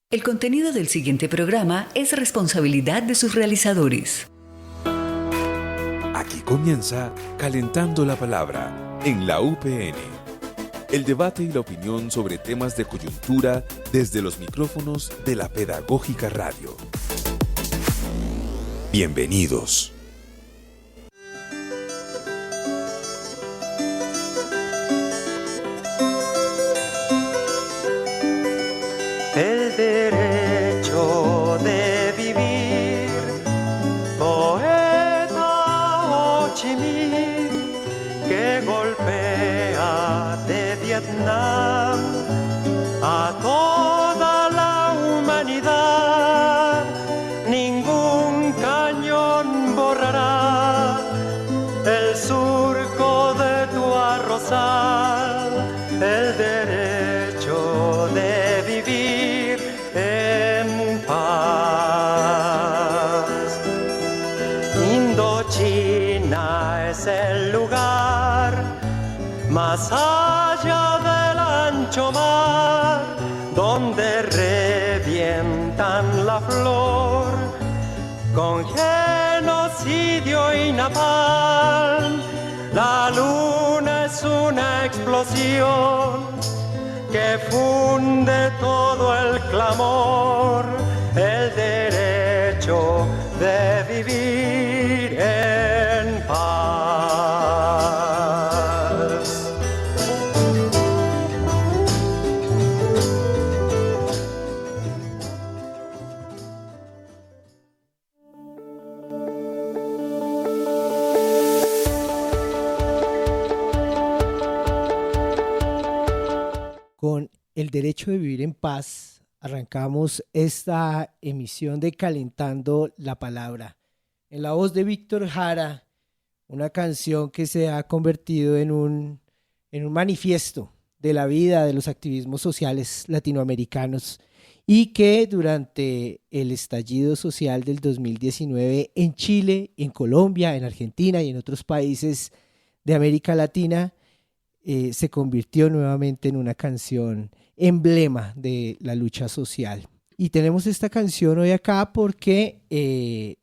El contenido del siguiente programa es responsabilidad de sus realizadores. Aquí comienza Calentando la Palabra en la UPN. El debate y la opinión sobre temas de coyuntura desde los micrófonos de la Pedagógica Radio. Bienvenidos. El derecho de vivir, poeta Ho Chi Minh, que golpea de Vietnam a toda la humanidad. Ningún cañón borrará el surco de tu arrozal. El derecho de vivir en paz. Indochina es el lugar más allá del ancho mar, donde revientan la flor con genocidio y napalm. La luna es una explosión que funde todo el clamor, el derecho de vivir en paz. Con el derecho de vivir en paz, arrancamos esta emisión de Calentando la Palabra. En la voz de Víctor Jara, una canción que se ha convertido en un manifiesto de la vida de los activismos sociales latinoamericanos y que durante el estallido social del 2019 en Chile, en Colombia, en Argentina y en otros países de América Latina, se convirtió nuevamente en una canción emblema de la lucha social. Y tenemos esta canción hoy acá porque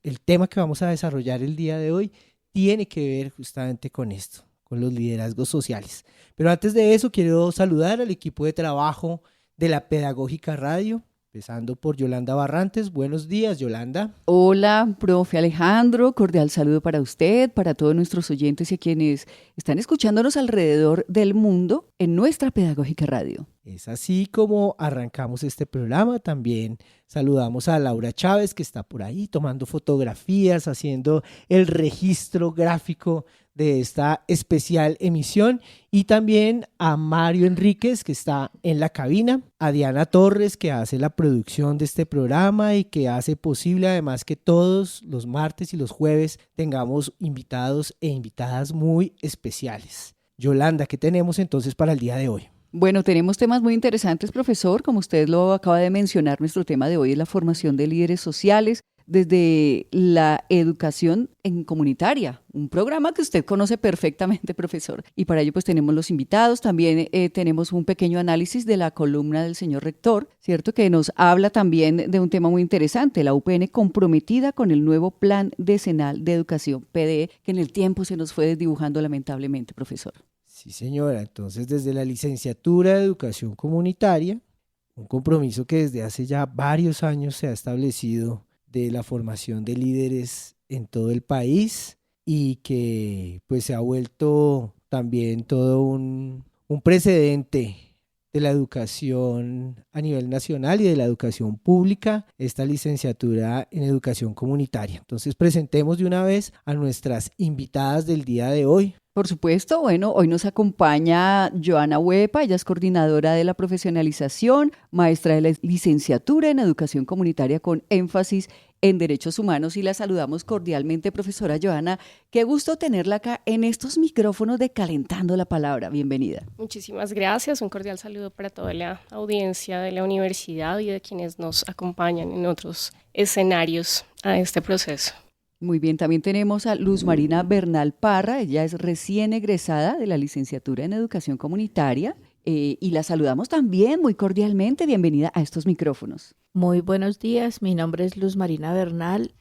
el tema que vamos a desarrollar el día de hoy tiene que ver justamente con esto, con los liderazgos sociales. Pero antes de eso quiero saludar al equipo de trabajo de la Pedagógica Radio, empezando por Yolanda Barrantes. Buenos días, Yolanda. Hola, profe Alejandro, cordial saludo para usted, para todos nuestros oyentes y a quienes están escuchándonos alrededor del mundo en nuestra Pedagógica Radio. Es así como arrancamos este programa. También saludamos a Laura Chávez, que está por ahí tomando fotografías, haciendo el registro gráfico de esta especial emisión, y también a Mario Enríquez, que está en la cabina, a Diana Torres, que hace la producción de este programa y que hace posible además que todos los martes y los jueves tengamos invitados e invitadas muy especiales. Yolanda, ¿qué tenemos entonces para el día de hoy? Bueno, tenemos temas muy interesantes, profesor. Como usted lo acaba de mencionar, nuestro tema de hoy es la formación de líderes sociales desde la educación en comunitaria, un programa que usted conoce perfectamente, profesor. Y para ello pues tenemos los invitados, también tenemos un pequeño análisis de la columna del señor rector, ¿cierto? Que nos habla también de un tema muy interesante, la UPN comprometida con el nuevo Plan Decenal de Educación, PDE, que en el tiempo se nos fue desdibujando lamentablemente, profesor. Sí, señora. Entonces, desde la licenciatura de Educación Comunitaria, un compromiso que desde hace ya varios años se ha establecido de la formación de líderes en todo el país y que pues se ha vuelto también todo un precedente de la educación a nivel nacional y de la educación pública, esta licenciatura en Educación Comunitaria. Entonces, presentemos de una vez a nuestras invitadas del día de hoy. Por supuesto, bueno, hoy nos acompaña Joana Huepa, ella es coordinadora de la profesionalización, maestra de la licenciatura en Educación Comunitaria con énfasis en Derechos Humanos, y la saludamos cordialmente, profesora Joana. Qué gusto tenerla acá en estos micrófonos de Calentando la Palabra. Bienvenida. Muchísimas gracias, un cordial saludo para toda la audiencia de la universidad y de quienes nos acompañan en otros escenarios a este proceso. Muy bien, también tenemos a Luz Marina Bernal Parra, ella es recién egresada de la licenciatura en Educación Comunitaria y la saludamos también muy cordialmente. Bienvenida a estos micrófonos. Muy buenos días, mi nombre es Luz Marina Bernal.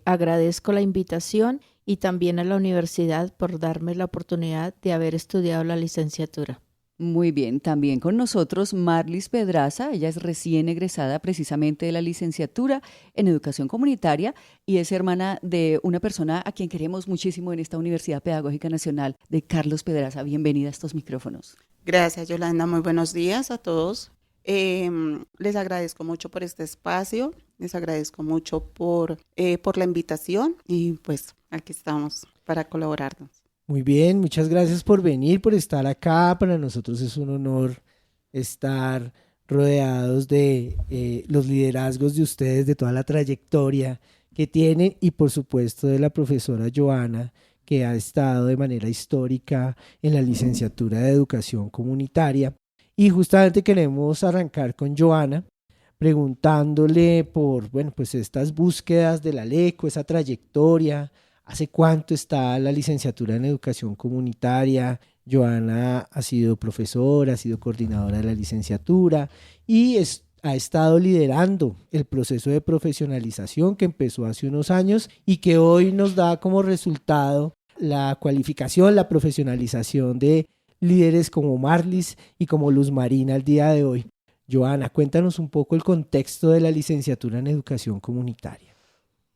Agradezco la invitación y también a la universidad por darme la oportunidad de haber estudiado la licenciatura. Muy bien, también con nosotros Marlis Pedraza. Ella es recién egresada precisamente de la licenciatura en Educación Comunitaria y es hermana de una persona a quien queremos muchísimo en esta Universidad Pedagógica Nacional, de Carlos Pedraza. Bienvenida a estos micrófonos. Gracias, Yolanda. Muy buenos días a todos. Les agradezco mucho por este espacio, les agradezco mucho por la invitación y pues aquí estamos para colaborarnos. Muy bien, muchas gracias por venir, por estar acá. Para nosotros es un honor estar rodeados de los liderazgos de ustedes, de toda la trayectoria que tienen y por supuesto de la profesora Joana, que ha estado de manera histórica en la licenciatura de Educación Comunitaria. Y justamente queremos arrancar con Joana preguntándole por, pues estas búsquedas de la LECO, esa trayectoria. ¿Hace cuánto está la licenciatura en Educación Comunitaria? Joana ha sido profesora, ha sido coordinadora de la licenciatura y ha estado liderando el proceso de profesionalización que empezó hace unos años y que hoy nos da como resultado la cualificación, la profesionalización de líderes como Marlis y como Luz Marina al día de hoy. Joana, cuéntanos un poco el contexto de la licenciatura en Educación Comunitaria.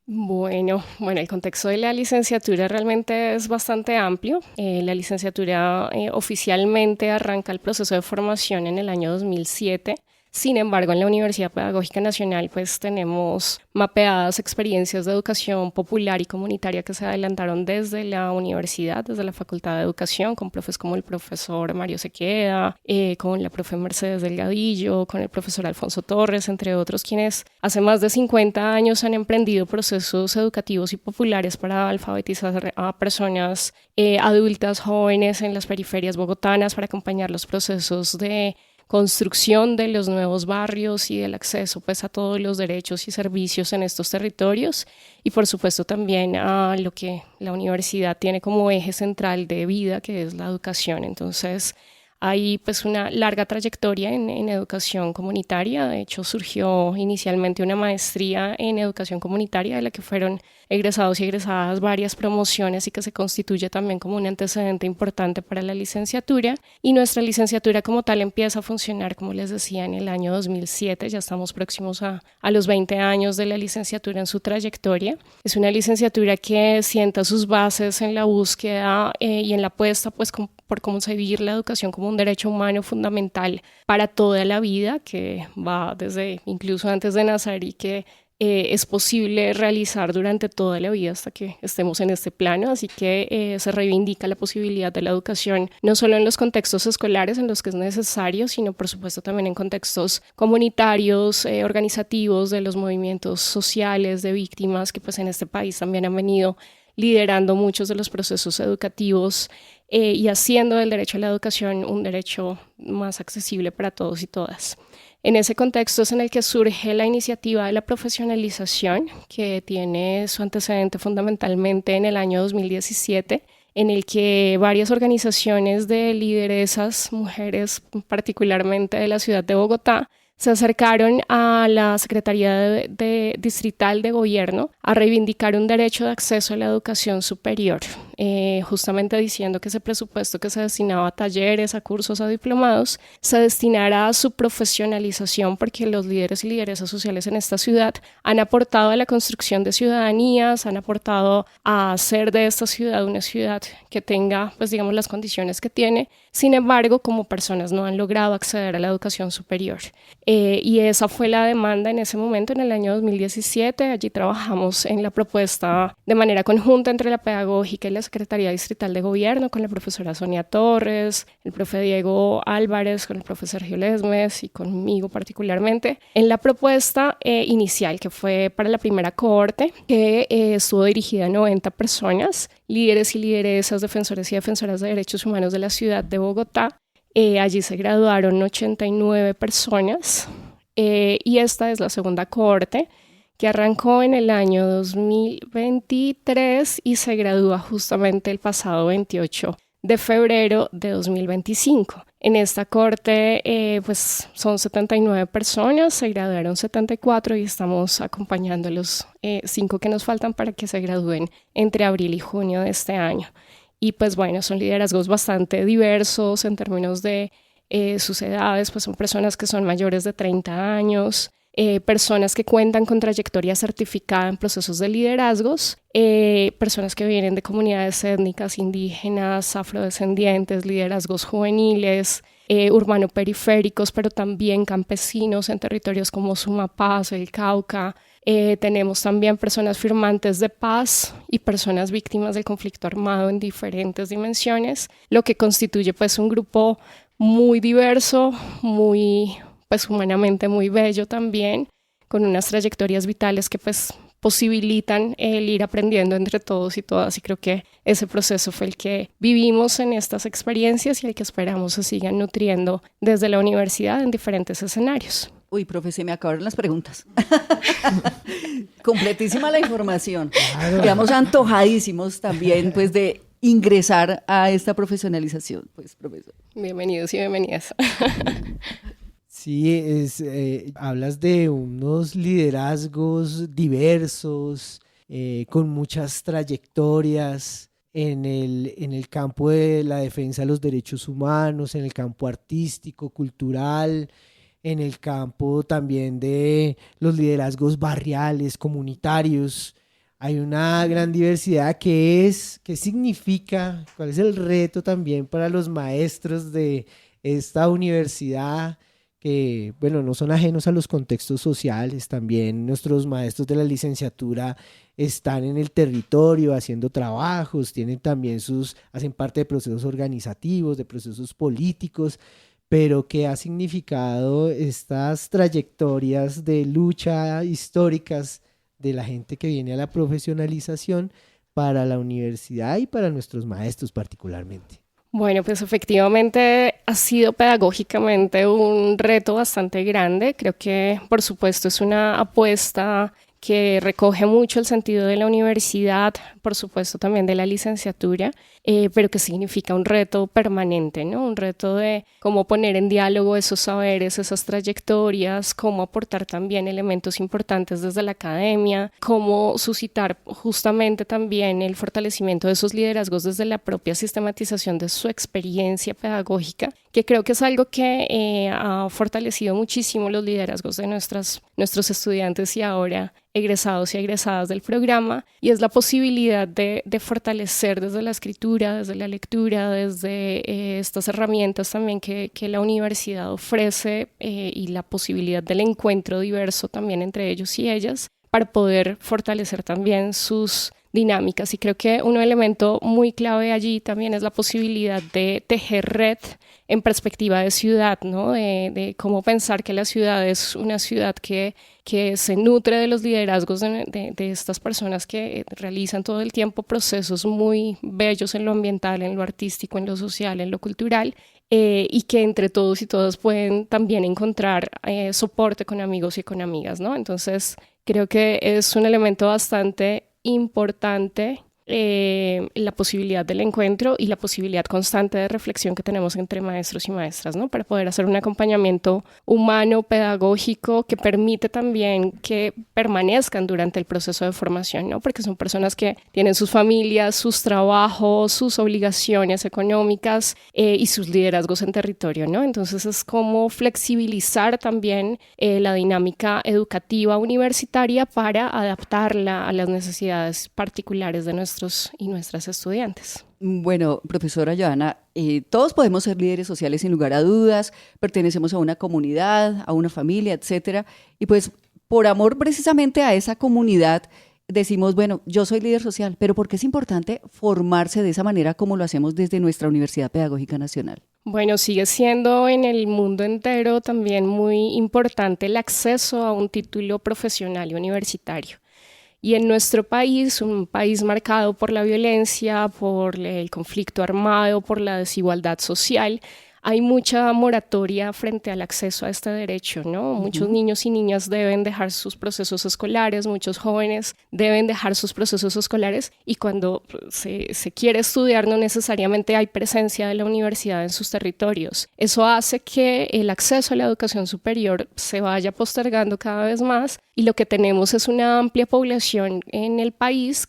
Bueno, el contexto de la licenciatura realmente es bastante amplio. La licenciatura oficialmente arranca el proceso de formación en el año 2007. Sin embargo, en la Universidad Pedagógica Nacional pues tenemos mapeadas experiencias de educación popular y comunitaria que se adelantaron desde la universidad, desde la Facultad de Educación, con profes como el profesor Mario Sequeda, con la profe Mercedes Delgadillo, con el profesor Alfonso Torres, entre otros, quienes hace más de 50 años han emprendido procesos educativos y populares para alfabetizar a personas adultas, jóvenes en las periferias bogotanas, para acompañar los procesos de construcción de los nuevos barrios y del acceso pues a todos los derechos y servicios en estos territorios y por supuesto también a lo que la universidad tiene como eje central de vida, que es la educación. Entonces hay pues una larga trayectoria en educación comunitaria. De hecho surgió inicialmente una maestría en educación comunitaria de la que fueron egresados y egresadas varias promociones y que se constituye también como un antecedente importante para la licenciatura, y nuestra licenciatura como tal empieza a funcionar, como les decía, en el año 2007. Ya estamos próximos a los 20 años de la licenciatura en su trayectoria. Es una licenciatura que sienta sus bases en la búsqueda y en la apuesta pues por concebir la educación como un derecho humano fundamental para toda la vida, que va desde incluso antes de nacer y que es posible realizar durante toda la vida hasta que estemos en este plano. Así que se reivindica la posibilidad de la educación no solo en los contextos escolares en los que es necesario, sino por supuesto también en contextos comunitarios, organizativos, de los movimientos sociales, de víctimas, que pues en este país también han venido liderando muchos de los procesos educativos y haciendo del derecho a la educación un derecho más accesible para todos y todas. En ese contexto es en el que surge la iniciativa de la profesionalización, que tiene su antecedente fundamentalmente en el año 2017, en el que varias organizaciones de lideresas, mujeres particularmente de la ciudad de Bogotá, se acercaron a la Secretaría Distrital de Gobierno a reivindicar un derecho de acceso a la educación superior, justamente diciendo que ese presupuesto que se destinaba a talleres, a cursos, a diplomados, se destinara a su profesionalización, porque los líderes y lideresas sociales en esta ciudad han aportado a la construcción de ciudadanías, han aportado a hacer de esta ciudad una ciudad que tenga, pues digamos, las condiciones que tiene. Sin embargo, como personas no han logrado acceder a la educación superior. Y esa fue la demanda en ese momento, en el año 2017. Allí trabajamos en la propuesta de manera conjunta entre la Pedagógica y la Secretaría Distrital de Gobierno, con la profesora Sonia Torres, el profe Diego Álvarez, con el profe Sergio Lesmes y conmigo particularmente, en la propuesta inicial, que fue para la primera cohorte, que estuvo dirigida a 90 personas, líderes y lideresas, defensores y defensoras de derechos humanos de la ciudad de Bogotá. Allí se graduaron 89 personas y esta es la segunda cohorte, que arrancó en el año 2023 y se gradúa justamente el pasado 28 de febrero de 2025. En esta corte pues son 79 personas, se graduaron 74 y estamos acompañando a los 5 que nos faltan para que se gradúen entre abril y junio de este año. Y pues bueno, son liderazgos bastante diversos en términos de sus edades, pues son personas que son mayores de 30 años, personas que cuentan con trayectoria certificada en procesos de liderazgos, personas que vienen de comunidades étnicas, indígenas, afrodescendientes, liderazgos juveniles, urbano-periféricos, pero también campesinos en territorios como Sumapaz, el Cauca. Tenemos también personas firmantes de paz y personas víctimas del conflicto armado en diferentes dimensiones, lo que constituye pues un grupo muy diverso, muy pues humanamente muy bello también, con unas trayectorias vitales que pues posibilitan el ir aprendiendo entre todos y todas, y creo que ese proceso fue el que vivimos en estas experiencias y el que esperamos se sigan nutriendo desde la universidad en diferentes escenarios. Uy, profe, se me acabaron las preguntas. Completísima la información. Claro. Quedamos antojadísimos también pues de ingresar a esta profesionalización, pues, profesor. Bienvenidos y bienvenidas. Sí, hablas de unos liderazgos diversos, con muchas trayectorias en el campo de la defensa de los derechos humanos, en el campo artístico, cultural, en el campo también de los liderazgos barriales, comunitarios. Hay una gran diversidad. ¿Qué significa? ¿Cuál es el reto también para los maestros de esta universidad? Que, bueno, no son ajenos a los contextos sociales, también nuestros maestros de la licenciatura están en el territorio haciendo trabajos, hacen parte de procesos organizativos, de procesos políticos, pero ¿qué ha significado estas trayectorias de lucha históricas de la gente que viene a la profesionalización para la universidad y para nuestros maestros particularmente? Bueno, pues efectivamente ha sido pedagógicamente un reto bastante grande. Creo que, por supuesto, es una apuesta que recoge mucho el sentido de la universidad, por supuesto también de la licenciatura, pero que significa un reto permanente, ¿no? Un reto de cómo poner en diálogo esos saberes, esas trayectorias, cómo aportar también elementos importantes desde la academia, cómo suscitar justamente también el fortalecimiento de esos liderazgos desde la propia sistematización de su experiencia pedagógica, que creo que es algo que ha fortalecido muchísimo los liderazgos de nuestros estudiantes y ahora egresados y egresadas del programa, y es la posibilidad de fortalecer desde la escritura, desde la lectura, desde estas herramientas también que la universidad ofrece y la posibilidad del encuentro diverso también entre ellos y ellas para poder fortalecer también sus dinámicas. Y creo que un elemento muy clave allí también es la posibilidad de tejer red en perspectiva de ciudad, ¿no? De cómo pensar que la ciudad es una ciudad que se nutre de los liderazgos de estas personas que realizan todo el tiempo procesos muy bellos en lo ambiental, en lo artístico, en lo social, en lo cultural, y que entre todos y todas pueden también encontrar soporte con amigos y con amigas, ¿no? Entonces, creo que es un elemento bastante importante, la posibilidad del encuentro y la posibilidad constante de reflexión que tenemos entre maestros y maestras, ¿no? Para poder hacer un acompañamiento humano, pedagógico, que permite también que permanezcan durante el proceso de formación, ¿no? Porque son personas que tienen sus familias, sus trabajos, sus obligaciones económicas y sus liderazgos en territorio, ¿no? Entonces es como flexibilizar también la dinámica educativa universitaria para adaptarla a las necesidades particulares de nuestros y nuestras estudiantes. Bueno, profesora Johanna, todos podemos ser líderes sociales sin lugar a dudas, pertenecemos a una comunidad, a una familia, etcétera, y pues por amor precisamente a esa comunidad decimos, bueno, yo soy líder social, pero ¿por qué es importante formarse de esa manera como lo hacemos desde nuestra Universidad Pedagógica Nacional? Bueno, sigue siendo en el mundo entero también muy importante el acceso a un título profesional y universitario. Y en nuestro país, un país marcado por la violencia, por el conflicto armado, por la desigualdad social, hay mucha moratoria frente al acceso a este derecho, ¿no? Muchos niños y niñas deben dejar sus procesos escolares, muchos jóvenes deben dejar sus procesos escolares, y cuando se quiere estudiar no necesariamente hay presencia de la universidad en sus territorios. Eso hace que el acceso a la educación superior se vaya postergando cada vez más, y lo que tenemos es una amplia población en el país,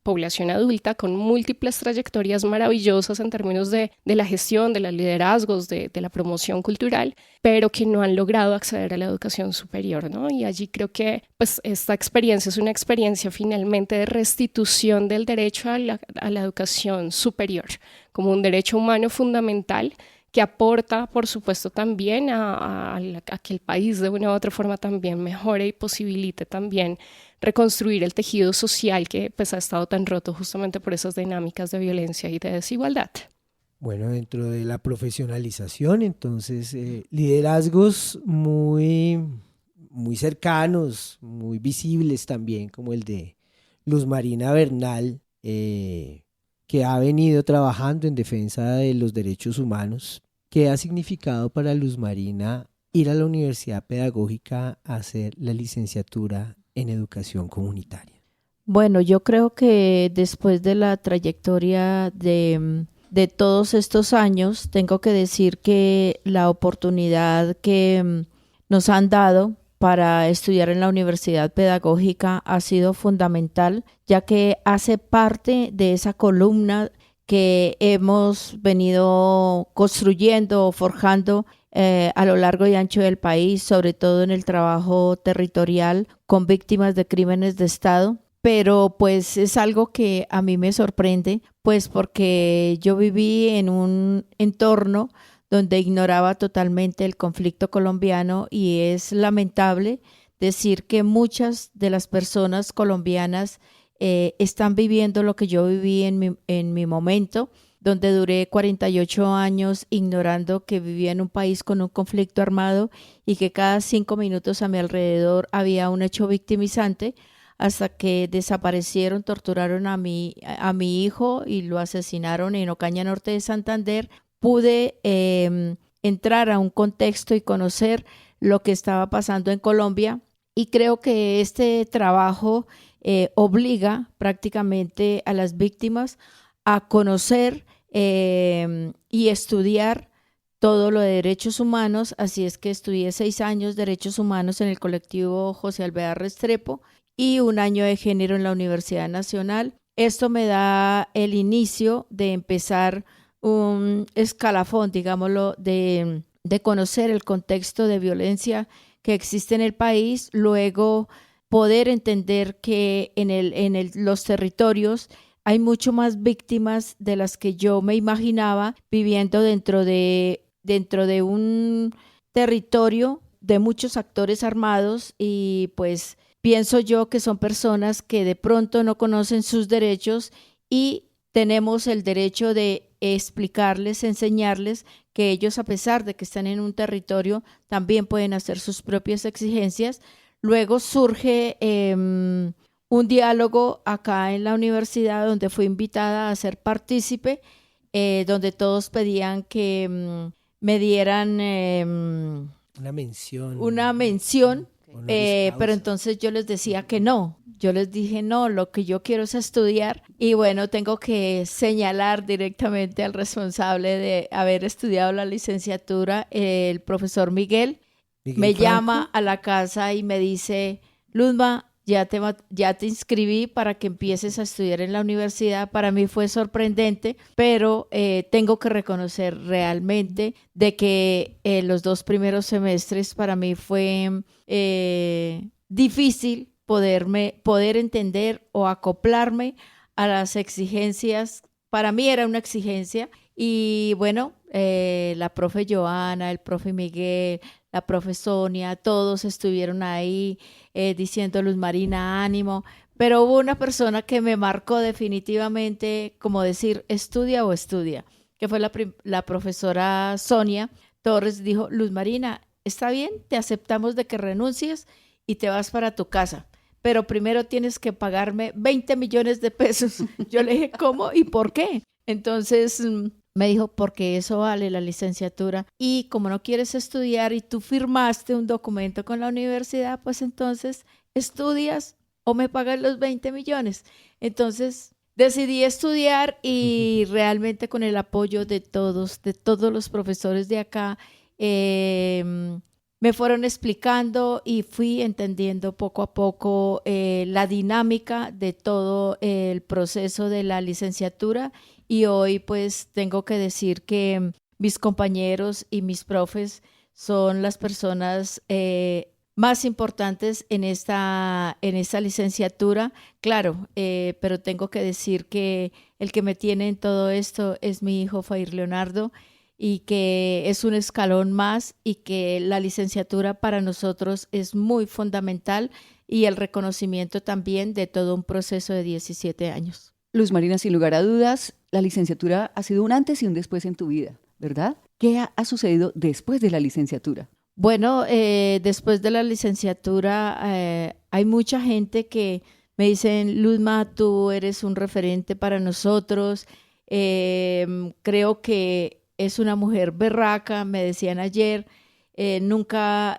población adulta con múltiples trayectorias maravillosas en términos de la gestión, de los liderazgos, de la promoción cultural, pero que no han logrado acceder a la educación superior, ¿no? Y allí creo que pues, esta experiencia es una experiencia finalmente de restitución del derecho a la educación superior como un derecho humano fundamental, que aporta, por supuesto, también a que el país de una u otra forma también mejore y posibilite también reconstruir el tejido social que pues, ha estado tan roto justamente por esas dinámicas de violencia y de desigualdad. Bueno, dentro de la profesionalización, entonces, liderazgos muy cercanos, muy visibles también, como el de Luz Marina Bernal, que ha venido trabajando en defensa de los derechos humanos. ¿Qué ha significado para Luz Marina ir a la Universidad Pedagógica a hacer la licenciatura en educación comunitaria? Bueno, yo creo que después de la trayectoria de todos estos años, tengo que decir que la oportunidad que nos han dado para estudiar en la Universidad Pedagógica ha sido fundamental, ya que hace parte de esa columna que hemos venido construyendo o forjando a lo largo y ancho del país, sobre todo en el trabajo territorial con víctimas de crímenes de Estado. Pero pues es algo que a mí me sorprende, pues porque yo viví en un entorno donde ignoraba totalmente el conflicto colombiano, y es lamentable decir que muchas de las personas colombianas están viviendo lo que yo viví en mi momento, donde duré 48 años ignorando que vivía en un país con un conflicto armado y que cada 5 minutos a mi alrededor había un hecho victimizante, hasta que desaparecieron, torturaron a mi hijo y lo asesinaron en Ocaña Norte de Santander. Pude entrar a un contexto y conocer lo que estaba pasando en Colombia, y creo que este trabajo obliga prácticamente a las víctimas a conocer y estudiar todo lo de derechos humanos. Así es que estudié 6 años derechos humanos en el colectivo José Alvear Restrepo y 1 año de género en la Universidad Nacional. Esto me da el inicio de empezar un escalafón, digámoslo, de conocer el contexto de violencia que existe en el país, luego poder entender que en los territorios hay mucho más víctimas de las que yo me imaginaba, viviendo dentro de un territorio de muchos actores armados, y pues pienso yo que son personas que de pronto no conocen sus derechos, y tenemos el derecho de explicarles, enseñarles que ellos, a pesar de que están en un territorio, también pueden hacer sus propias exigencias. Luego surge un diálogo acá en la universidad, donde fui invitada a ser partícipe, donde todos pedían que me dieran una mención. Pero entonces yo les decía que no. Yo les dije no, lo que yo quiero es estudiar. Y bueno, tengo que señalar directamente al responsable de haber estudiado la licenciatura, el profesor Miguel me Franco. Llama a la casa y me dice: Luzma, ya te inscribí para que empieces a estudiar en la universidad. Para mí fue sorprendente, pero tengo que reconocer realmente de que los 2 primeros semestres para mí fue difícil poder entender o acoplarme a las exigencias. Para mí era una exigencia, y bueno, la profe Joana, el profe Miguel, la profe Sonia, todos estuvieron ahí diciendo: Luz Marina, ánimo. Pero hubo una persona que me marcó definitivamente, como decir, estudia o estudia, que fue la profesora Sonia Torres. Dijo: Luz Marina, está bien, te aceptamos de que renuncies y te vas para tu casa, pero primero tienes que pagarme 20 millones de pesos. Yo le dije: ¿cómo y por qué? Entonces Me dijo, porque eso vale la licenciatura. Y como no quieres estudiar y tú firmaste un documento con la universidad, pues entonces estudias o me pagas los 20 millones. Entonces decidí estudiar y realmente con el apoyo de todos los profesores de acá, me fueron explicando y fui entendiendo poco a poco la dinámica de todo el proceso de la licenciatura, y hoy pues tengo que decir que mis compañeros y mis profes son las personas más importantes en esta licenciatura, claro, pero tengo que decir que el que me tiene en todo esto es mi hijo Fair Leonardo, y que es un escalón más, y que la licenciatura para nosotros es muy fundamental, y el reconocimiento también de todo un proceso de 17 años. Luz Marina, sin lugar a dudas, la licenciatura ha sido un antes y un después en tu vida, ¿verdad? ¿Qué ha sucedido después de la licenciatura? Bueno, después de la licenciatura hay mucha gente que me dicen, Luzma, tú eres un referente para nosotros, creo que es una mujer berraca, me decían ayer, nunca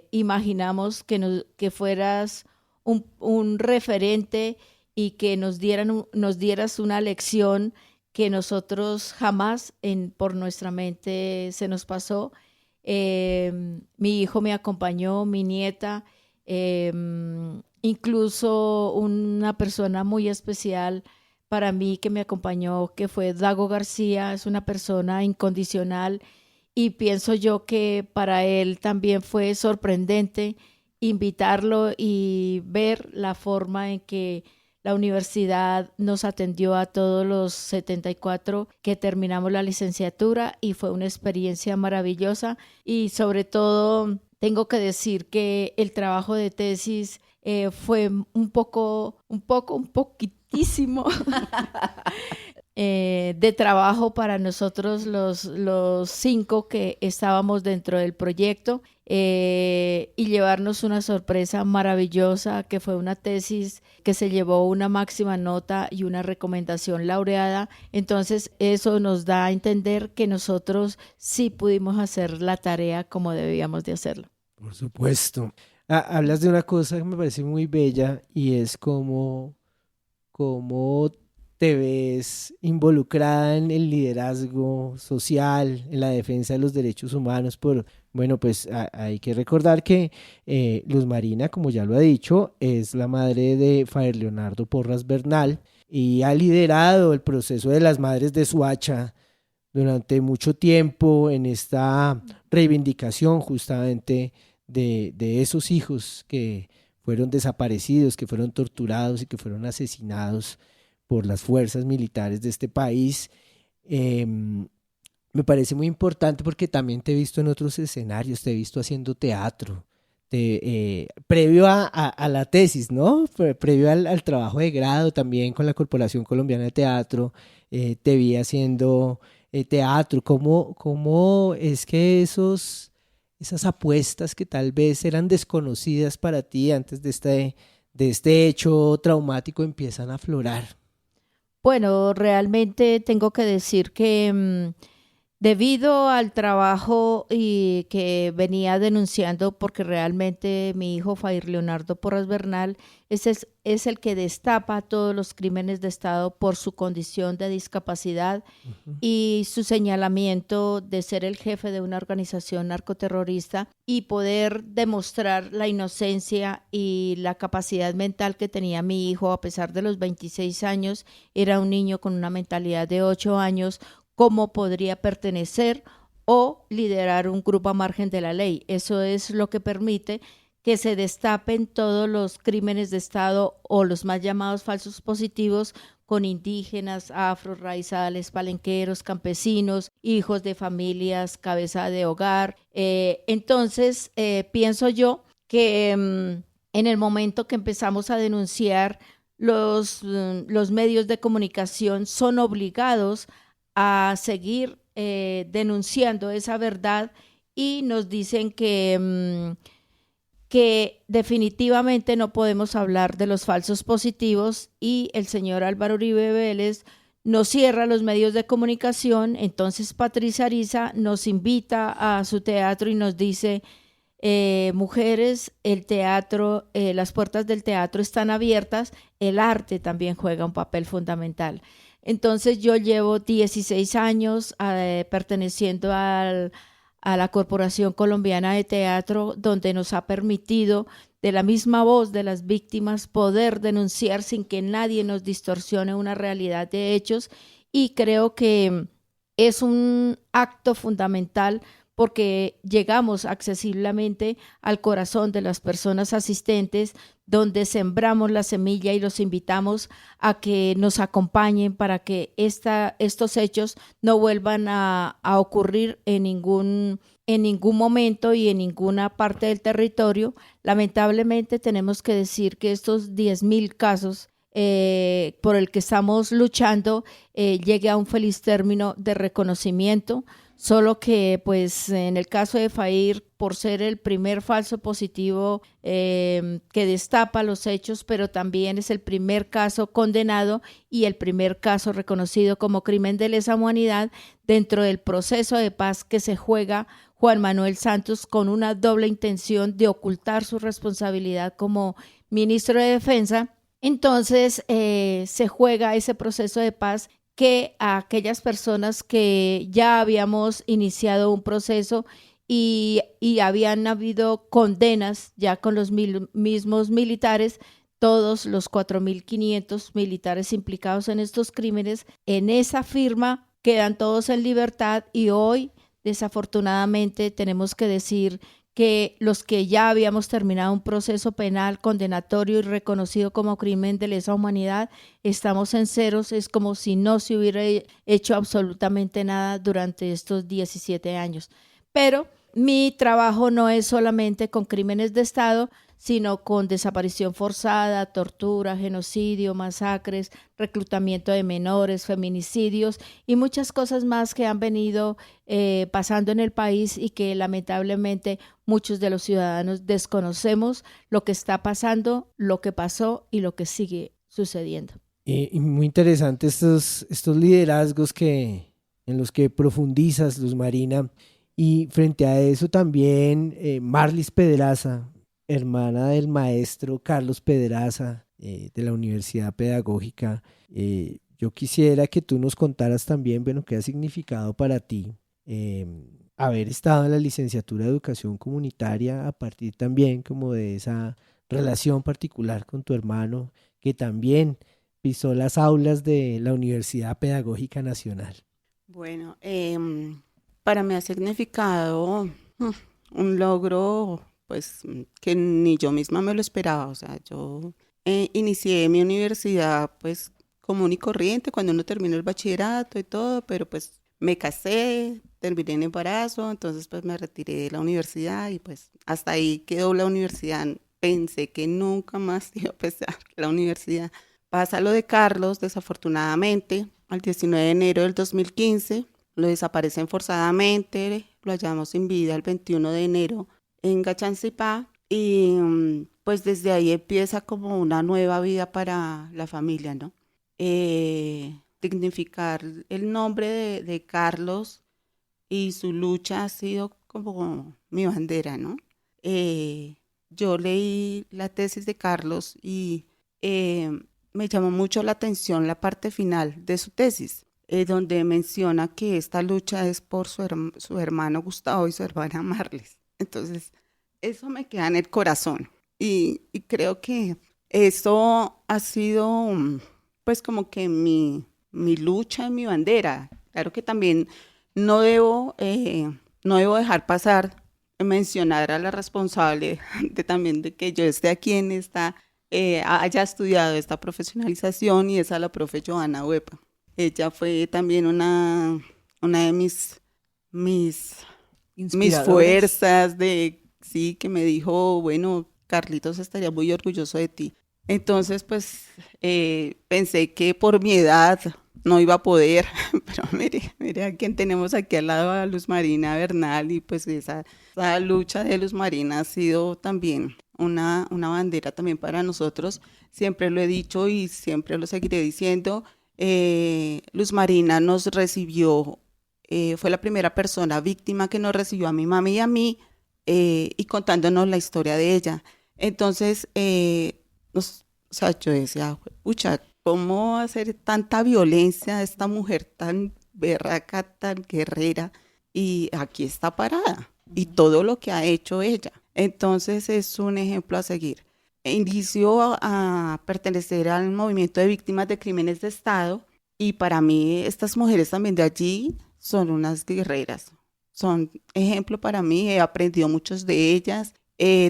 imaginamos que fueras un referente y que nos dieras una lección que nosotros jamás por nuestra mente se nos pasó. Mi hijo me acompañó, mi nieta, incluso una persona muy especial para mí que me acompañó, que fue Dago García, es una persona incondicional, y pienso yo que para él también fue sorprendente invitarlo y ver la forma en que la universidad nos atendió a todos los 74 que terminamos la licenciatura, y fue una experiencia maravillosa. Y sobre todo tengo que decir que el trabajo de tesis fue un poquitísimo de trabajo para nosotros los 5 que estábamos dentro del proyecto, y llevarnos una sorpresa maravillosa, que fue una tesis que se llevó una máxima nota y una recomendación laureada. Entonces eso nos da a entender que nosotros sí pudimos hacer la tarea como debíamos de hacerlo. Por supuesto. Hablas de una cosa que me parece muy bella, y es cómo te ves involucrada en el liderazgo social, en la defensa de los derechos humanos. Bueno, pues hay que recordar que Luz Marina, como ya lo ha dicho, es la madre de Fair Leonardo Porras Bernal, y ha liderado el proceso de las madres de Soacha durante mucho tiempo en esta reivindicación justamente de esos hijos que fueron desaparecidos, que fueron torturados y que fueron asesinados por las fuerzas militares de este país. Me parece muy importante porque también te he visto en otros escenarios, te he visto haciendo teatro, previo a la tesis, ¿no? Previo al trabajo de grado también con la Corporación Colombiana de Teatro, te vi haciendo teatro. ¿Cómo es que esas apuestas que tal vez eran desconocidas para ti antes de este hecho traumático empiezan a aflorar? Bueno, realmente tengo que decir que debido al trabajo y que venía denunciando, porque realmente mi hijo Fair Leonardo Porras Bernal es el que destapa todos los crímenes de Estado por su condición de discapacidad y su señalamiento de ser el jefe de una organización narcoterrorista, y poder demostrar la inocencia y la capacidad mental que tenía mi hijo a pesar de los 26 años. Era un niño con una mentalidad de 8 años, cómo podría pertenecer o liderar un grupo a margen de la ley. Eso es lo que permite que se destapen todos los crímenes de Estado, o los más llamados falsos positivos, con indígenas, afro, raizales, palenqueros, campesinos, hijos de familias, cabeza de hogar. Entonces, pienso yo que en el momento que empezamos a denunciar, los medios de comunicación son obligados a seguir denunciando esa verdad, y nos dicen que definitivamente no podemos hablar de los falsos positivos, y el señor Álvaro Uribe Vélez nos cierra los medios de comunicación. Entonces Patricia Ariza nos invita a su teatro y nos dice: mujeres, el teatro, las puertas del teatro están abiertas, el arte también juega un papel fundamental. Entonces yo llevo 16 años perteneciendo a la Corporación Colombiana de Teatro, donde nos ha permitido, de la misma voz de las víctimas, poder denunciar sin que nadie nos distorsione una realidad de hechos, y creo que es un acto fundamental porque llegamos accesiblemente al corazón de las personas asistentes, donde sembramos la semilla y los invitamos a que nos acompañen para que estos hechos no vuelvan a ocurrir en ningún momento y en ninguna parte del territorio. Lamentablemente tenemos que decir que estos 10.000 casos por el que estamos luchando llegue a un feliz término de reconocimiento. Solo que pues en el caso de Fair, por ser el primer falso positivo que destapa los hechos, pero también es el primer caso condenado y el primer caso reconocido como crimen de lesa humanidad dentro del proceso de paz que se juega Juan Manuel Santos, con una doble intención de ocultar su responsabilidad como ministro de Defensa. Entonces se juega ese proceso de paz, que a aquellas personas que ya habíamos iniciado un proceso y habían habido condenas ya con los mismos militares, todos los 4.500 militares implicados en estos crímenes, en esa firma quedan todos en libertad, y hoy desafortunadamente tenemos que decir que los que ya habíamos terminado un proceso penal condenatorio y reconocido como crimen de lesa humanidad, estamos en ceros. Es como si no se hubiera hecho absolutamente nada durante estos 17 años. Pero mi trabajo no es solamente con crímenes de Estado, sino con desaparición forzada, tortura, genocidio, masacres, reclutamiento de menores, feminicidios y muchas cosas más que han venido pasando en el país, y que lamentablemente muchos de los ciudadanos desconocemos lo que está pasando, lo que pasó y lo que sigue sucediendo. Y muy interesante estos liderazgos en los que profundizas, Luz Marina. Y frente a eso también Marlis Pedraza, hermana del maestro Carlos Pedraza de la Universidad Pedagógica. Yo quisiera que tú nos contaras también, bueno, qué ha significado para ti haber estado en la licenciatura de Educación Comunitaria, a partir también como de esa relación particular con tu hermano, que también pisó las aulas de la Universidad Pedagógica Nacional. Bueno, para mí ha significado un logro pues que ni yo misma me lo esperaba. O sea, yo inicié mi universidad pues común y corriente, cuando uno terminó el bachillerato y todo, pero pues me casé, terminé en embarazo, entonces pues me retiré de la universidad y pues hasta ahí quedó la universidad. Pensé que nunca más iba a empezar la universidad. Pasa lo de Carlos, desafortunadamente, al 19 de enero del 2015, lo desaparecen forzadamente, lo hallamos sin vida el 21 de enero en Gachancipá, y pues desde ahí empieza como una nueva vida para la familia, ¿no? Dignificar el nombre de Carlos y su lucha ha sido como mi bandera, ¿no? Yo leí la tesis de Carlos y me llamó mucho la atención la parte final de su tesis, donde menciona que esta lucha es por su hermano Gustavo y su hermana Marlis. Entonces, eso me queda en el corazón y creo que eso ha sido pues como que mi lucha y mi bandera. Claro que también no debo dejar pasar mencionar a la responsable también de que yo esté aquí en haya estudiado esta profesionalización, y es a la profe Joana Huepa. Ella fue también una de mis fuerzas que me dijo, bueno, Carlitos estaría muy orgulloso de ti. Entonces, pues, pensé que por mi edad no iba a poder, pero mire a quién tenemos aquí al lado, a Luz Marina Bernal, y pues esa lucha de Luz Marina ha sido también una bandera también para nosotros. Siempre lo he dicho y siempre lo seguiré diciendo. Luz Marina nos recibió, fue la primera persona víctima que nos recibió a mi mami y a mí, y contándonos la historia de ella. Entonces, yo decía, pucha, ¿cómo hacer tanta violencia a esta mujer tan berraca, tan guerrera? Y aquí está parada, y todo lo que ha hecho ella. Entonces, es un ejemplo a seguir. Inició a pertenecer al movimiento de víctimas de crímenes de Estado, y para mí estas mujeres también de allí son unas guerreras, son ejemplo para mí. He aprendido muchos de ellas.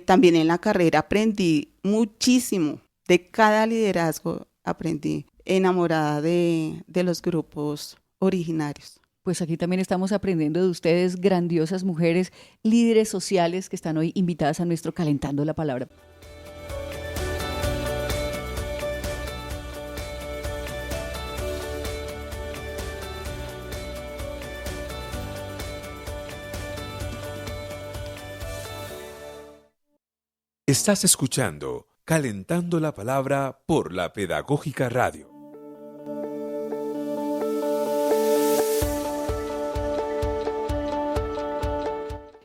También en la carrera aprendí muchísimo, de cada liderazgo aprendí, enamorada de los grupos originarios. Pues aquí también estamos aprendiendo de ustedes, grandiosas mujeres, líderes sociales que están hoy invitadas a nuestro Calentando la Palabra. Estás escuchando Calentando la Palabra por la Pedagógica Radio.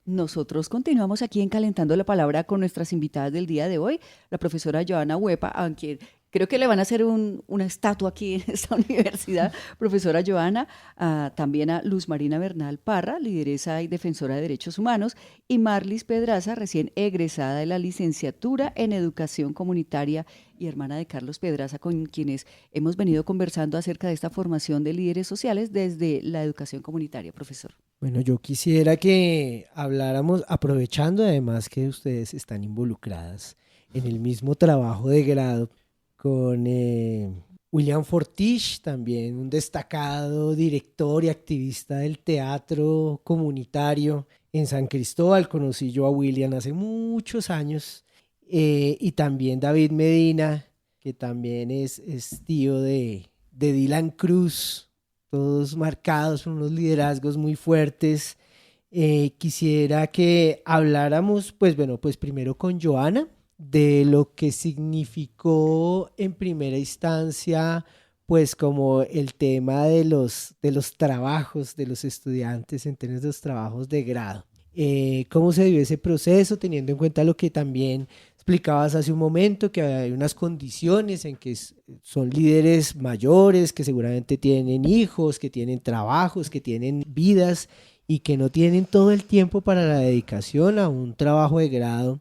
Nosotros continuamos aquí en Calentando la Palabra con nuestras invitadas del día de hoy, la profesora Johanna Huepa, a quien creo que le van a hacer una estatua aquí en esta universidad, profesora Johanna, también a Luz Marina Bernal Parra, lideresa y defensora de derechos humanos, y Marlis Pedraza, recién egresada de la licenciatura en Educación Comunitaria y hermana de Carlos Pedraza, con quienes hemos venido conversando acerca de esta formación de líderes sociales desde la educación comunitaria, profesor. Bueno, yo quisiera que habláramos, aprovechando además que ustedes están involucradas en el mismo trabajo de grado, con William Fortiche, también un destacado director y activista del teatro comunitario en San Cristóbal. Conocí yo a William hace muchos años, y también David Medina, que también es tío de Dylan Cruz, todos marcados por unos liderazgos muy fuertes. Quisiera que habláramos, pues primero con Johanna, de lo que significó en primera instancia, pues como el tema de los trabajos de los estudiantes en términos de los trabajos de grado. ¿Cómo se dio ese proceso, teniendo en cuenta lo que también explicabas hace un momento, que hay unas condiciones en que son líderes mayores, que seguramente tienen hijos, que tienen trabajos, que tienen vidas y que no tienen todo el tiempo para la dedicación a un trabajo de grado,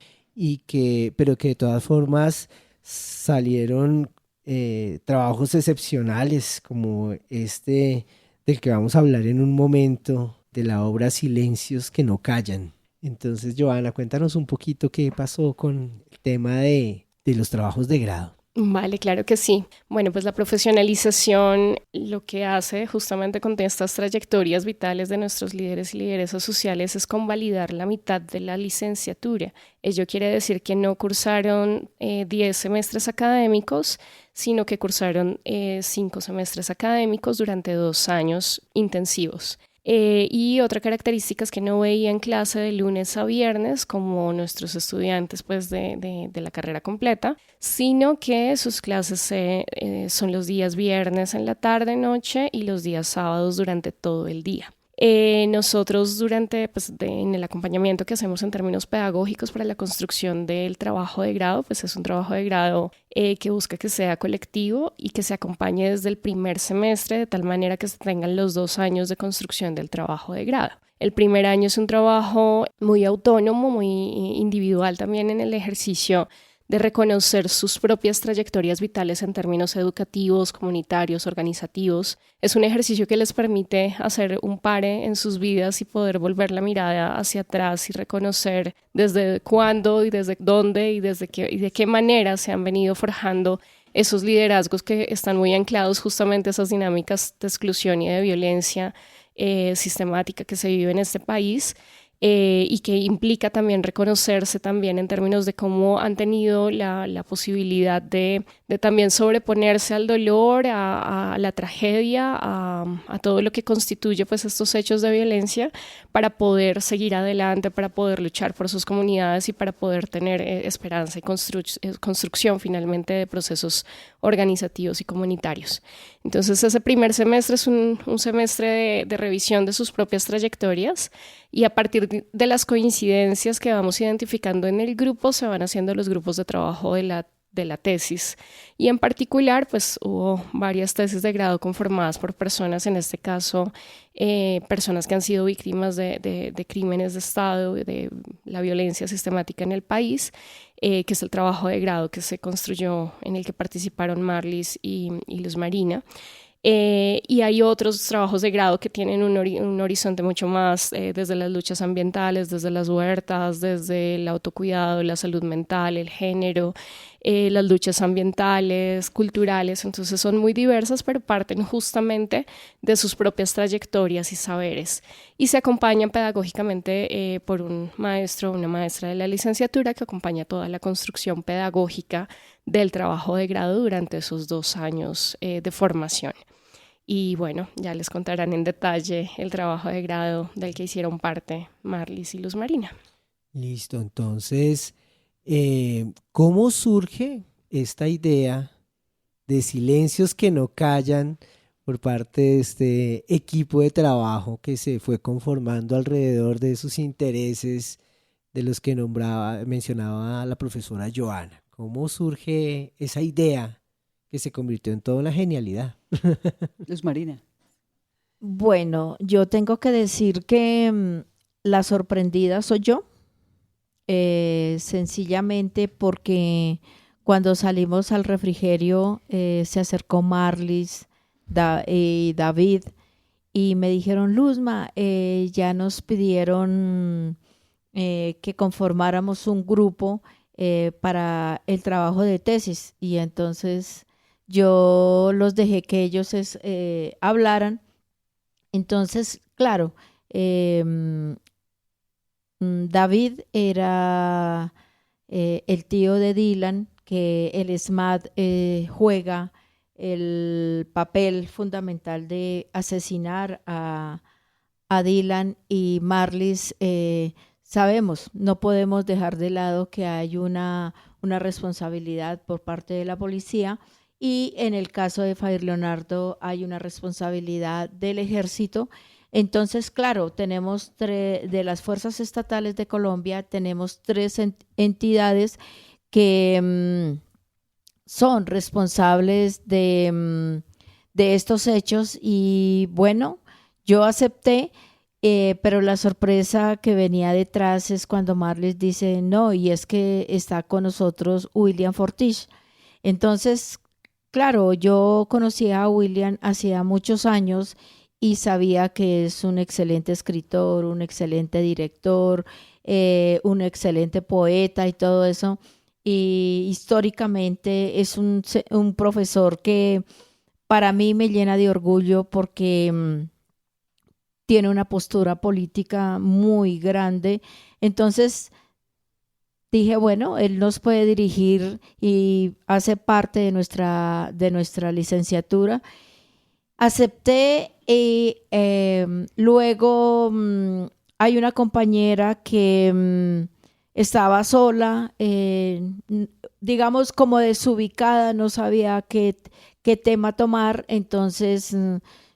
pero que de todas formas salieron trabajos excepcionales como este del que vamos a hablar en un momento, de la obra Silencios que no callan. Entonces, Johanna, cuéntanos un poquito qué pasó con el tema de los trabajos de grado. Vale, claro que sí. Bueno, pues la profesionalización lo que hace justamente con estas trayectorias vitales de nuestros líderes y lideresas sociales es convalidar la mitad de la licenciatura. Ello quiere decir que no cursaron 10 semestres académicos, sino que cursaron 5 semestres académicos durante 2 años intensivos. Y otra característica es que no veían clase de lunes a viernes como nuestros estudiantes pues, de la carrera completa, sino que sus clases son los días viernes en la tarde, noche y los días sábados durante todo el día. Nosotros en el acompañamiento que hacemos en términos pedagógicos para la construcción del trabajo de grado, pues es un trabajo de grado que busca que sea colectivo y que se acompañe desde el primer semestre de tal manera que se tengan los 2 años de construcción del trabajo de grado. El primer año es un trabajo muy autónomo, muy individual también en el ejercicio de reconocer sus propias trayectorias vitales en términos educativos, comunitarios, organizativos. Es un ejercicio que les permite hacer un pare en sus vidas y poder volver la mirada hacia atrás y reconocer desde cuándo y desde dónde y de qué manera se han venido forjando esos liderazgos que están muy anclados justamente a esas dinámicas de exclusión y de violencia sistemática que se vive en este país. Y que implica también reconocerse también en términos de cómo han tenido la posibilidad de también sobreponerse al dolor, a la tragedia, a todo lo que constituye pues, estos hechos de violencia para poder seguir adelante, para poder luchar por sus comunidades y para poder tener esperanza y construcción finalmente de procesos organizativos y comunitarios. Entonces ese primer semestre es un semestre de revisión de sus propias trayectorias, y a partir de las coincidencias que vamos identificando en el grupo se van haciendo los grupos de trabajo de la tesis, y en particular pues hubo varias tesis de grado conformadas por personas, en este caso personas que han sido víctimas de crímenes de Estado, de la violencia sistemática en el país, que es el trabajo de grado que se construyó, en el que participaron Marlis y Luz Marina. Y hay otros trabajos de grado que tienen un horizonte mucho más desde las luchas ambientales, desde las huertas, desde el autocuidado, la salud mental, el género, las luchas ambientales, culturales. Entonces son muy diversas, pero parten justamente de sus propias trayectorias y saberes, y se acompañan pedagógicamente por un maestro o una maestra de la licenciatura que acompaña toda la construcción pedagógica del trabajo de grado durante esos 2 años de formación. Y bueno, ya les contarán en detalle el trabajo de grado del que hicieron parte Marlis y Luz Marina. Listo, entonces, ¿cómo surge esta idea de Silencios que no callan por parte de este equipo de trabajo que se fue conformando alrededor de esos intereses de los que mencionaba la profesora Joana? ¿Cómo surge esa idea que se convirtió en toda una genialidad? Luz Marina. Bueno, yo tengo que decir que la sorprendida soy yo, sencillamente porque cuando salimos al refrigerio se acercó Marlis y David y me dijeron: Luzma, ya nos pidieron que conformáramos un grupo para el trabajo de tesis, y entonces yo los dejé que ellos hablaran. Entonces, claro, David era el tío de Dylan, que el SMAD juega el papel fundamental de asesinar a Dylan, y Marlis, sabemos, no podemos dejar de lado que hay una responsabilidad por parte de la policía, y en el caso de Fair Leonardo hay una responsabilidad del ejército. Entonces, claro, tenemos de las fuerzas estatales de Colombia, tenemos 3 entidades que son responsables de estos hechos, y bueno, yo acepté, pero la sorpresa que venía detrás es cuando Marlis dice: no, y es que está con nosotros William Fortiche. Entonces, claro, yo conocía a William hacía muchos años y sabía que es un excelente escritor, un excelente director, un excelente poeta y todo eso. Y históricamente es un profesor que para mí me llena de orgullo porque tiene una postura política muy grande. Entonces dije, bueno, él nos puede dirigir y hace parte de nuestra licenciatura. Acepté, y luego hay una compañera que estaba sola, digamos como desubicada, no sabía qué tema tomar. Entonces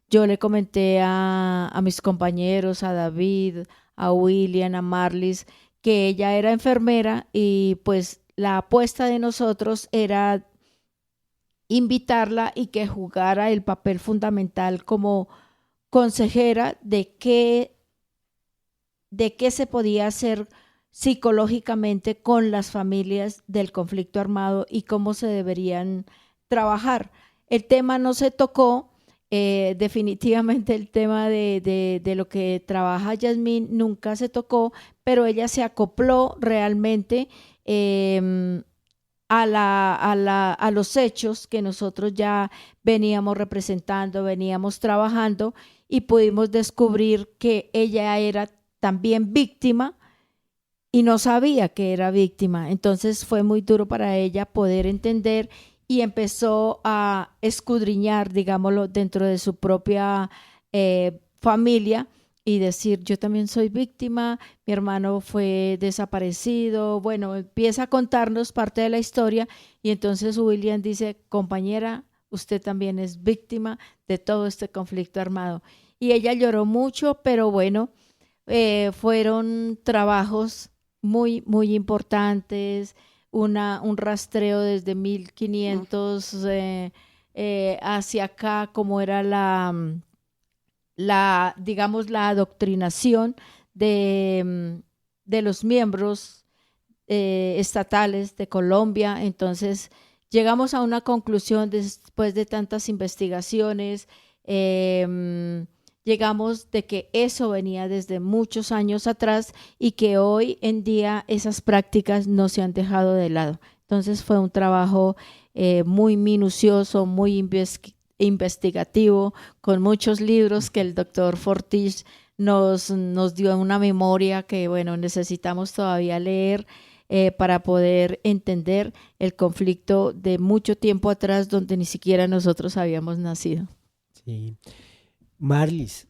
yo le comenté a mis compañeros, a David, a William, a Marlis, que ella era enfermera, y pues la apuesta de nosotros era invitarla y que jugara el papel fundamental como consejera de qué se podía hacer psicológicamente con las familias del conflicto armado y cómo se deberían trabajar. El tema no se tocó, definitivamente el tema de lo que trabaja Yasmín nunca se tocó, pero ella se acopló realmente a los hechos que nosotros ya veníamos representando, veníamos trabajando, y pudimos descubrir que ella era también víctima y no sabía que era víctima. Entonces fue muy duro para ella poder entender, y empezó a escudriñar, digámoslo, dentro de su propia familia, y decir, yo también soy víctima, mi hermano fue desaparecido, bueno, empieza a contarnos parte de la historia y entonces William dice, compañera, usted también es víctima de todo este conflicto armado. Y ella lloró mucho, pero bueno, fueron trabajos muy, muy importantes, un rastreo desde 1500 hacia acá, como era digamos, la adoctrinación de los miembros estatales de Colombia. Entonces, llegamos a una conclusión después de tantas investigaciones, llegamos de que eso venía desde muchos años atrás y que hoy en día esas prácticas no se han dejado de lado. Entonces fue un trabajo muy minucioso, muy investigativo, con muchos libros que el doctor Fortis nos dio una memoria que, bueno, necesitamos todavía leer para poder entender el conflicto de mucho tiempo atrás donde ni siquiera nosotros habíamos nacido. Sí. Marlis,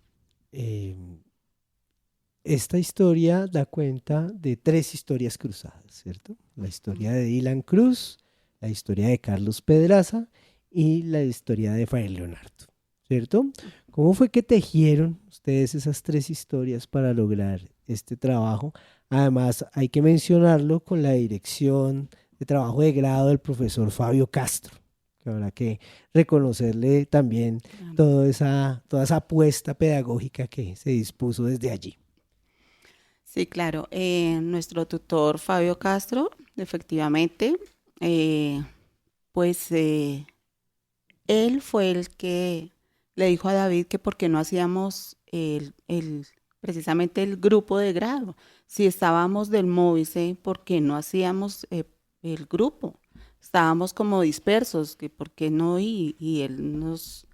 esta historia da cuenta de 3 historias cruzadas, ¿cierto? La historia de Dylan Cruz, la historia de Carlos Pedraza y la historia de Fair Leonardo, ¿cierto? ¿Cómo fue que tejieron ustedes esas 3 historias para lograr este trabajo? Además, hay que mencionarlo con la dirección de trabajo de grado del profesor Fabio Castro, que habrá que reconocerle también toda esa apuesta pedagógica que se dispuso desde allí. Sí, claro. Nuestro tutor Fabio Castro, efectivamente, pues él fue el que le dijo a David que por qué no hacíamos precisamente el grupo de grado. Si estábamos del Móvice, ¿por qué no hacíamos el grupo? Estábamos como dispersos, que por qué no, y él nos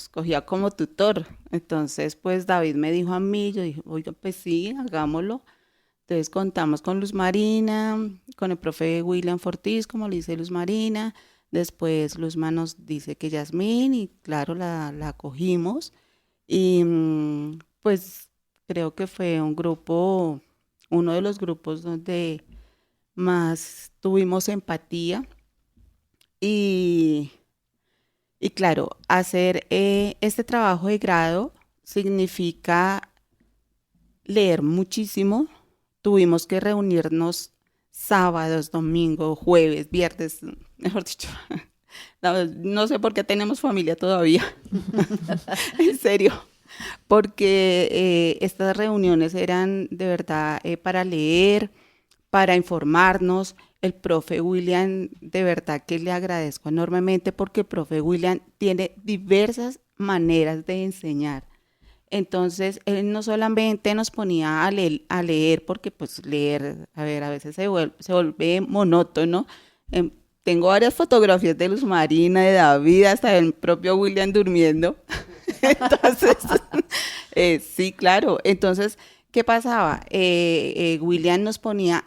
cogía como tutor. Entonces, pues David me dijo a mí, yo dije, oiga, pues sí, hagámoslo. Entonces contamos con Luz Marina, con el profe William Fortis, como le dice Luz Marina. Después Luzma nos dice que Yasmín, y claro, la cogimos. Y pues creo que fue uno de los grupos donde más tuvimos empatía. Y claro, hacer este trabajo de grado significa leer muchísimo. Tuvimos que reunirnos sábados, domingos, jueves, viernes, mejor dicho. No sé por qué tenemos familia todavía. En serio. Porque estas reuniones eran de verdad para leer, para informarnos. El profe William, de verdad que le agradezco enormemente porque el profe William tiene diversas maneras de enseñar. Entonces, él no solamente nos ponía a leer, porque pues leer, a veces se vuelve monótono. Tengo varias fotografías de Luz Marina, de David, hasta el propio William durmiendo. Entonces, sí, claro. Entonces, ¿qué pasaba? William nos puso a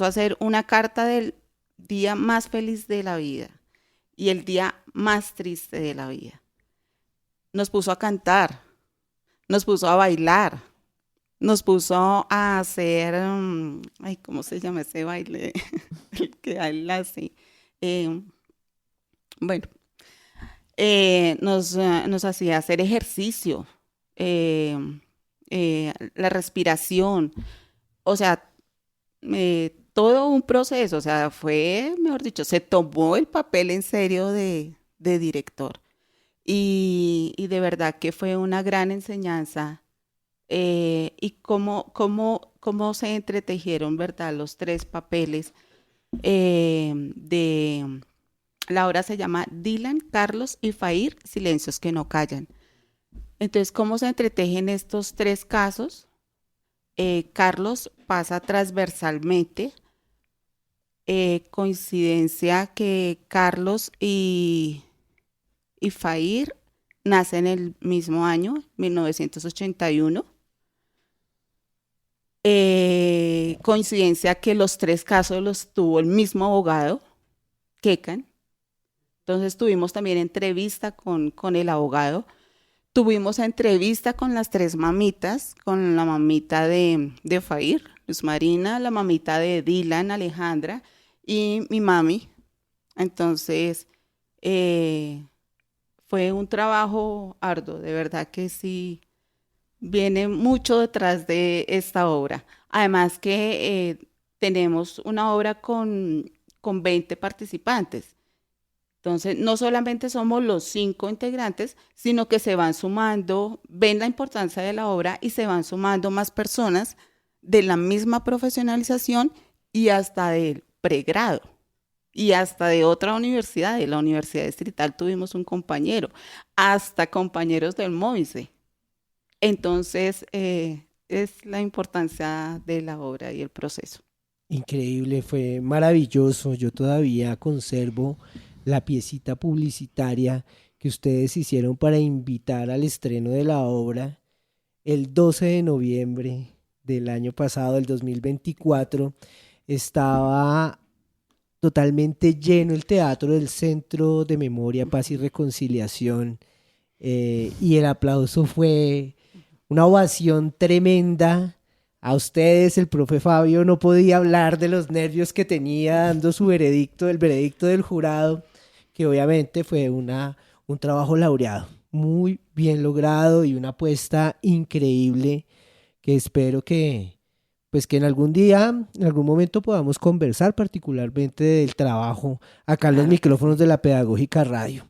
hacer una carta del día más feliz de la vida y el día más triste de la vida. Nos puso a cantar, nos puso a bailar, nos puso a hacer, ¿cómo se llama ese baile? El que baila así. Nos hacía hacer ejercicio. La respiración, o sea, todo un proceso, o sea, fue, mejor dicho, se tomó el papel en serio de director y de verdad que fue una gran enseñanza y cómo se entretejieron, ¿verdad? Los 3 papeles la obra se llama Dylan, Carlos y Fair, Silencios que no callan. Entonces, ¿cómo se entretejen estos 3 casos? Carlos pasa transversalmente. Coincidencia que Carlos y Fair nacen el mismo año, 1981. Coincidencia que los 3 casos los tuvo el mismo abogado, Kekan. Entonces tuvimos también entrevista con el abogado. tuvimos entrevista con las 3 mamitas, con la mamita de Fair, Luz Marina, la mamita de Dylan, Alejandra, y mi mami. Entonces, fue un trabajo arduo, de verdad que sí, viene mucho detrás de esta obra. Además que tenemos una obra con 20 participantes. Entonces, no solamente somos los 5 integrantes, sino que se van sumando, ven la importancia de la obra y se van sumando más personas de la misma profesionalización y hasta del pregrado. Y hasta de otra universidad, de la Universidad Distrital tuvimos un compañero, hasta compañeros del MOICE. Entonces, es la importancia de la obra y el proceso. Increíble, fue maravilloso. Yo todavía conservo la piecita publicitaria que ustedes hicieron para invitar al estreno de la obra el 12 de noviembre del año pasado, del 2024. Estaba totalmente lleno el teatro del Centro de Memoria, Paz y Reconciliación, y el aplauso fue una ovación tremenda. A ustedes, el profe Fabio no podía hablar de los nervios que tenía dando su veredicto, el veredicto del jurado, que obviamente fue un trabajo laureado, muy bien logrado y una apuesta increíble que espero que en algún día, en algún momento podamos conversar particularmente del trabajo acá en los micrófonos de la Pedagógica Radio.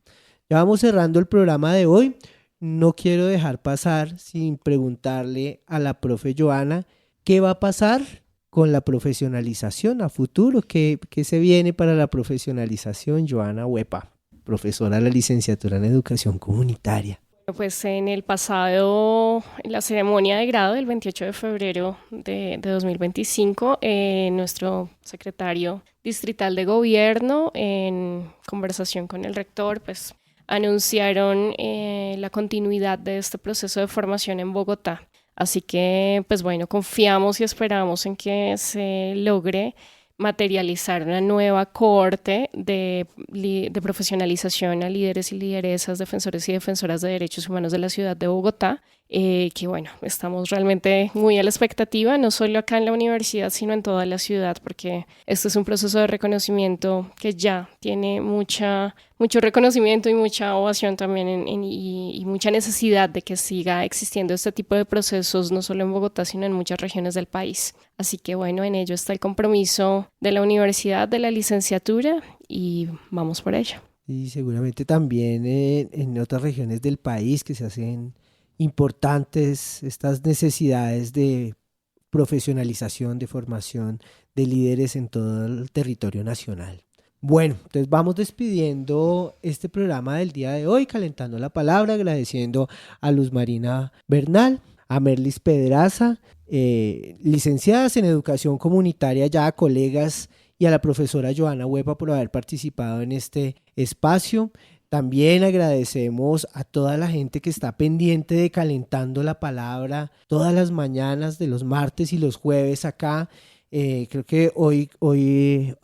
Ya vamos cerrando el programa de hoy. No quiero dejar pasar sin preguntarle a la profe Joana qué va a pasar con la profesionalización a futuro, qué se viene para la profesionalización. Joana Huepa, profesora de la licenciatura en Educación Comunitaria. Pues en el pasado, en la ceremonia de grado del 28 de febrero de 2025, nuestro secretario distrital de gobierno, en conversación con el rector, pues anunciaron la continuidad de este proceso de formación en Bogotá. Así que, pues bueno, confiamos y esperamos en que se logre materializar una nueva cohorte de profesionalización a líderes y lideresas, defensores y defensoras de derechos humanos de la ciudad de Bogotá, que bueno, estamos realmente muy a la expectativa, no solo acá en la universidad, sino en toda la ciudad, porque este es un proceso de reconocimiento que ya tiene mucho reconocimiento y mucha ovación también y mucha necesidad de que siga existiendo este tipo de procesos, no solo en Bogotá, sino en muchas regiones del país. Así que bueno, en ello está el compromiso de la universidad, de la licenciatura, y vamos por ello. Y seguramente también en otras regiones del país que se hacen importantes estas necesidades de profesionalización, de formación de líderes en todo el territorio nacional. Bueno, entonces vamos despidiendo este programa del día de hoy, calentando la palabra, agradeciendo a Luz Marina Bernal, a Merlis Pedraza, licenciadas en Educación Comunitaria, ya colegas, y a la profesora Joana Huepa por haber participado en este espacio. También agradecemos a toda la gente que está pendiente de Calentando la Palabra todas las mañanas de los martes y los jueves acá. Creo que hoy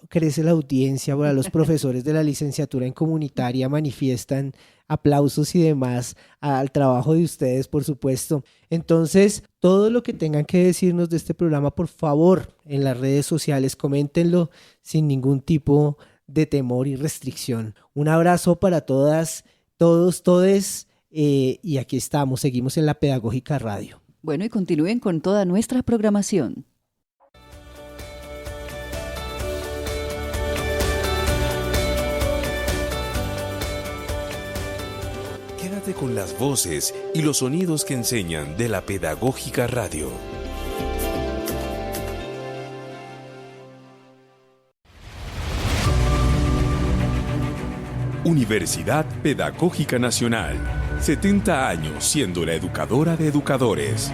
crece la audiencia. Para los profesores de la licenciatura en comunitaria manifiestan aplausos y demás al trabajo de ustedes, por supuesto. Entonces, todo lo que tengan que decirnos de este programa, por favor, en las redes sociales, coméntenlo sin ningún tipo de temor y restricción. Un abrazo para todas, todos, todes, y aquí estamos, seguimos en la Pedagógica Radio. Bueno, y continúen con toda nuestra programación. Quédate con las voces y los sonidos que enseñan de la Pedagógica Radio. Universidad Pedagógica Nacional. 70 años siendo la educadora de educadores.